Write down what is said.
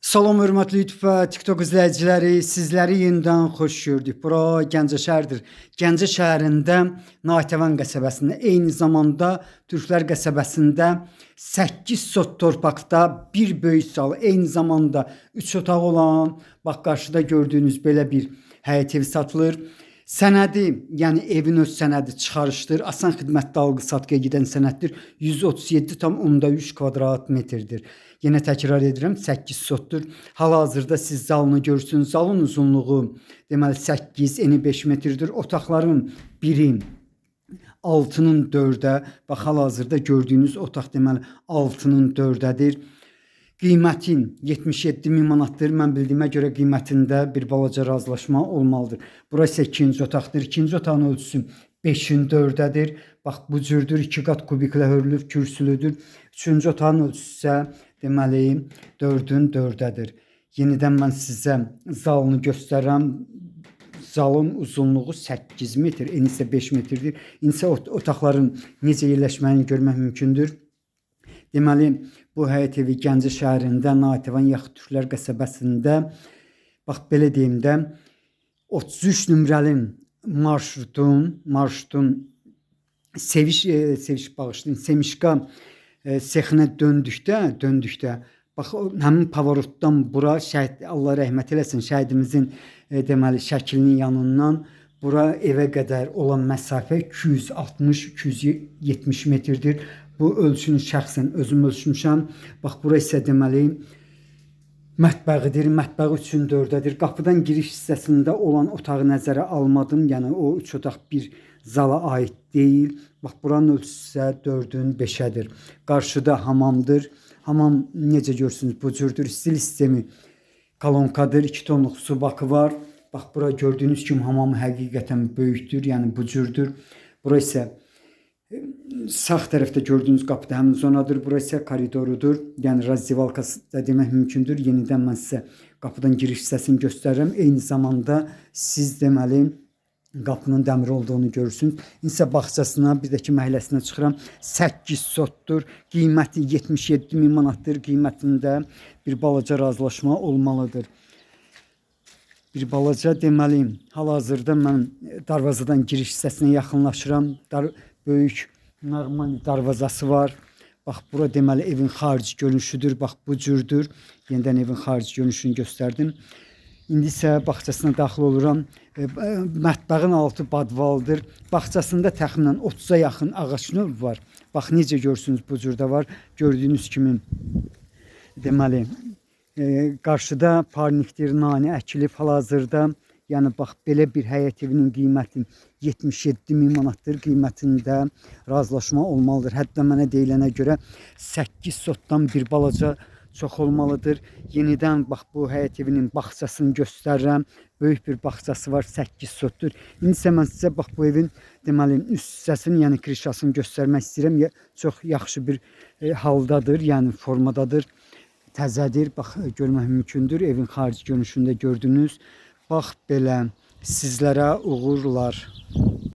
Salam hörmətli YouTube və TikTok izləyiciləri, sizləri yenidən xoş gördük. Bura Gəncə şəhərdir. Gəncə şəhərində Natəvan qəsəbəsində, eyni zamanda Türklər qəsəbəsində 8 sot torpaqda bir böyük zal, eyni zamanda 3 otaq olan, bax qarşıda gördüyünüz belə bir həyət evi satılır. Sənədi, yəni evin öz sənədi çıxarışdır. Asan xidmətdə alqı-satqıya gedən sənəddir. 137,3 kvadrat metrdir. Yenə təkrar edirəm, 8 sotdur. Hal-hazırda siz zalını görürsünüz. Zalın uzunluğu deməli 8, eni 5 metrdir. Otaqların biri 6'nın 4'ə, bax hal-hazırda gördüyünüz otaq deməli 6'nın 4'ədir. Qiymətin 77.000 manatdır. Mən bildiyimə görə qiymətində bir balaca razılaşma olmalıdır. Burası ikinci otaqdır. İkinci otağın ölçüsü 5'in 4'ədir. Bax bu cürdür. 2 qat kubiklə hörülüb, kürsülüdür. Üçüncü otağın ölçüsü isə deməli 4'ün 4'ədir. Yenidən mən sizə zalını göstərirəm. Zalın uzunluğu 8 metr, eni isə 5 metrdir. İndi isə otaqların necə yerləşməyini görmək mümkündür. Deməli, bu həyət evi Gəncə şəhərində, Natəvan yaxud Türklər qəsəbəsində, bax belə deyim də, 33 nömrəli marşrutun Semişka sexinə döndükdə, bax həmin pavorotdan bura şəhid, Allah rəhmət eləsin, şəhidimizin deməli şəklinin yanından bura evə qədər olan məsafə 260-270 metrdir. Bu ölçünü şəxsən özüm ölçmüşəm. Bax bura isə deməli mətbəğidir. Mətbəği 3'ün 4'ədir. Qapıdan giriş hissəsində olan otağı nəzərə almadım. Yəni o 3 otaq bir zala aid deyil. Bax buranın ölçüsü isə 4'ün 5'ədir. Qarşıda hamamdır. Hamam necə görürsünüz bu cürdür. Stil sistemi kolonkadır. 2 tonluq su bakı var. Bax bura gördüyünüz kimi hamamı həqiqətən böyükdür. Yəni bu cürdür. Bura isə sağ tərəfdə gördüyünüz qapıda həmin zonadır. Burası isə koridorudur. Yəni razdivalkası da demək mümkündür. Yenidən mən sizə qapıdan giriş hissəsini göstərirəm. Eyni zamanda siz deməli qapının dəmir olduğunu görürsünüz. İndi isə bağçasına, bir də ki məhəlləsinə çıxıram. 8 sotdur. Qiyməti 77.000 manatdır. Qiymətində bir balaca razılaşma olmalıdır. Bir balaca deməli, hal-hazırda mən darvazadan giriş hissəsinə yaxınlaşıram. Böyük normal darvazası var. Bax bura deməli evin xarici görünüşüdür. Bax bu cürdür. Yenidən evin xarici görünüşünü göstərdim. İndi isə bağçasına daxil oluram. Mətbəğin altı badvaldır. Bağçasında təxminən 30'a yaxın ağac növ var. Bax necə görürsünüz bu cürdə var. Gördüyünüz kimi deməli qarşıda parnikdir, nane əkilib hal-hazırda. Yəni bax belə bir həyət evinin qiyməti 77.000 manatdır. Qiymətində razılaşma olmalıdır. Hətta mənə deyilənə görə 8 sotdan bir balaca çox olmalıdır. Yenidən bax bu həyət evinin bağçasını göstərirəm. Böyük bir bağçası var, 8 sotdur. İndi isə mən sizə bax bu evin deməli üst hissəsini, yəni krişasını göstərmək istəyirəm. Çox yaxşı bir haldadır, yəni formadadır. Təzədir, bax görmək mümkündür. Evin xarici görünüşündə gördünüz. Bax belə sizlərə uğurlar.